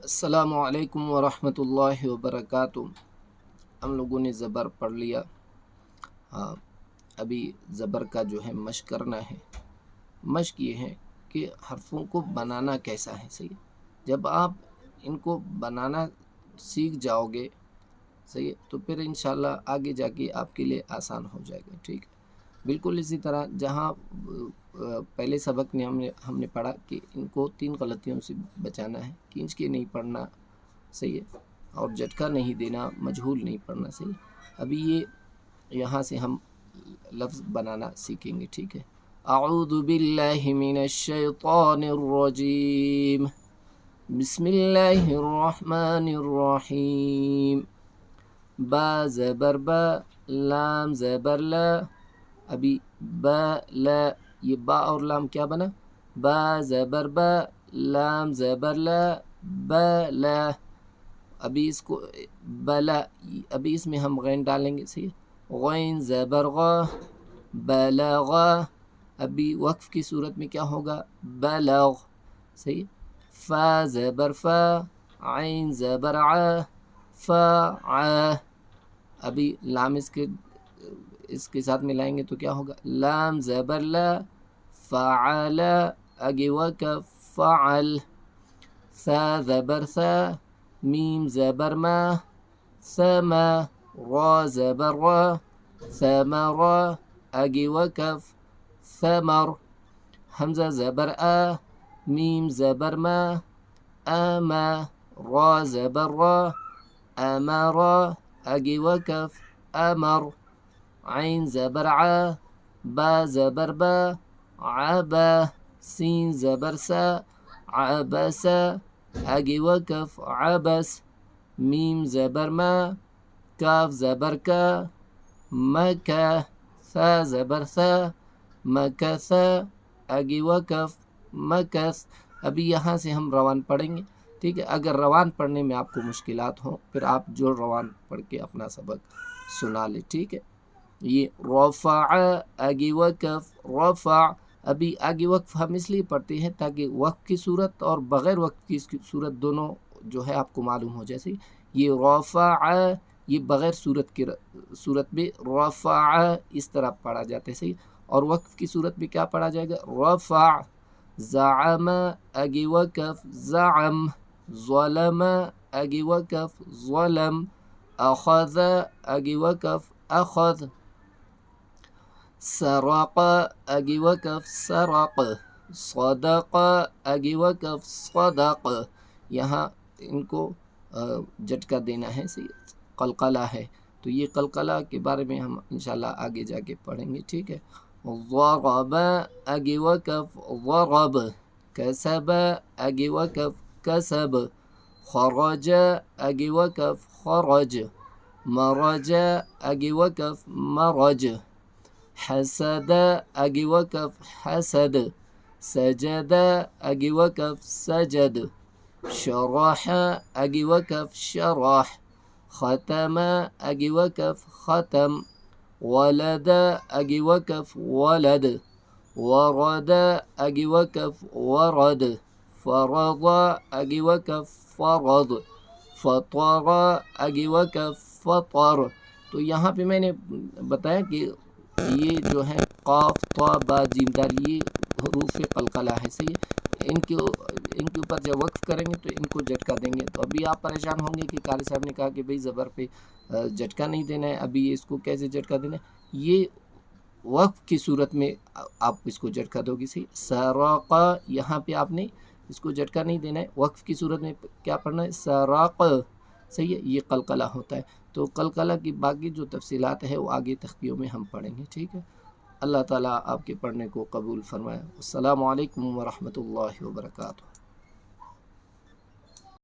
अस्सलामु अलैकुम वरहमतुल्लाहि वबरकातुहू। हम लोगों ने ज़बर पढ़ लिया। हाँ, अभी ज़बर का जो है मश्क करना है। मश्क ये है कि हरफों को बनाना कैसा है। सही है, जब आप इनको बनाना सीख जाओगे, सही है, तो फिर इंशाल्लाह आगे जाके आपके लिए आसान हो जाएगा। ठीक है, बिल्कुल इसी तरह जहाँ पहले सबक में हमने पढ़ा कि इनको 3 गलतियों से बचाना है। खींच के नहीं पढ़ना, सही है, और झटका नहीं देना, मजहूल नहीं पढ़ना। सही है, अभी ये यहाँ से हम लफ्ज़ बनाना सीखेंगे। ठीक है, अऊज़ु बिल्लाहि मिनश शैतानिर रजीम, बिस्मिल्लाहिर रहमानिर रहीम। बा ज़बर बा, लाम ज़बर ला। अभी बा ला, ये बा और लाम क्या बना? बा ज़बर बा, लाम ज़बर ला, बला। अभी इसको बला, अभी इसमें हम गैन डालेंगे। सही है, गैन ज़बर गा, बलगा। अभी वक्फ की सूरत में क्या होगा? बलग। सही है, फा ज़बर फा, आइन ज़बर आ, फ़ा। अभी लाम इसके साथ मिलाएंगे तो क्या होगा? लाम ज़बर ला, फ़अल। आगे वक़फ़ फ़अल। सा ज़बर सा, मीम ज़बर मा, समा। रा ज़बर रा, समरा। आगे वक़फ़ समर। हमज़ा ज़बर आ, मीम ज़बर मा, अमा। रा ज़बर रा, अमरा। आगे वक़फ़ अमर। आइन ज़बर आ, बा ज़बर बा, आबा। सीन ज़बर सा, आबसा। आगे वक़फ़ आबस। मीम ज़बर मा, काफ ज़बर का, मका। सा ज़बर सा, मकसा। आगे वक़फ़ मकस। अभी यहाँ से हम रवान पढ़ेंगे। ठीक है, अगर रवान पढ़ने में आपको मुश्किलात हों, फिर आप जो रवान पढ़ के अपना सबक सुना ले। ठीक है, ये रफ़ा, आगे वक़फ़ रफ़ा। अभी आगे वक़फ़ हम इसलिए पढ़ते हैं ताकि वक़फ़ की सूरत और बग़ैर वक़फ़ की सूरत दोनों जो है आपको मालूम हो। जैसे ये रफ़ा, ये बग़ैर सूरत में रफ़ा इस तरह पढ़ा जाता है। सही, और वक़फ़ की सूरत में क्या पढ़ा जाएगा? रफ़ा। ज़अम, आगे वक़फ़ ज़अम। ज़लम, आगे वक़फ़ ज़लम। अख़ज़, आगे वक़फ़ अख़ज़। सरक़, आगे वक़फ़ सरक़। सदक़, आगे वक़फ़ सदक़। यहाँ इनको झटका देना है। सही, क़लक़ला है, तो ये क़लक़ला के बारे में हम इंशाल्लाह आगे जाके पढ़ेंगे। ठीक है, ज़रब, आगे वक़फ़ ज़रब। कसब, आगे वक़फ़ कसब। खरज, आगे वक़फ़ खरज। मरज, आगे वक़फ़ मरज। हसद, आगे वक़फ़ हसद। सजद, आगे वक़फ़ सजद। शरह, आगे वक़फ़ शरह। ख़तम, आगे वक़फ़ ख़तम। वलद, आगे वक़फ़ वलद। वरद, आगे वक़फ़ वरद। फ़रद, आगे वक़फ़ फ़रद। फ़तर, आगे वक़फ़ फ़तर। तो यहाँ पे मैंने बताया कि ये जो है क़ाफ़ ता बा जीम दाल, ये हरूफ़ क़लक़ला है। सही है, इनके ऊपर जब वक़्फ़ करेंगे तो इनको झटका देंगे। तो अभी आप परेशान होंगे कि कारी साहब ने कहा कि भाई ज़बर पे झटका नहीं देना है, अभी इसको कैसे झटका देना है? ये वक़्फ़ की सूरत में आप इसको झटका दोगे। सही, सरक़, यहाँ पे आपने इसको झटका नहीं देना है। वक़्फ़ की सूरत में क्या पढ़ना है? सरक़। सही है, ये क़लक़ला होता है। तो क़लक़ला की बाकी जो तफ़सीलात है वो आगे तख्तियों में हम पढ़ेंगे। ठीक है, अल्लाह ताला आपके पढ़ने को कबूल फ़रमाए। अस्सलामु अलैकुम वरहमतुल्लाहि वबरकातुहू।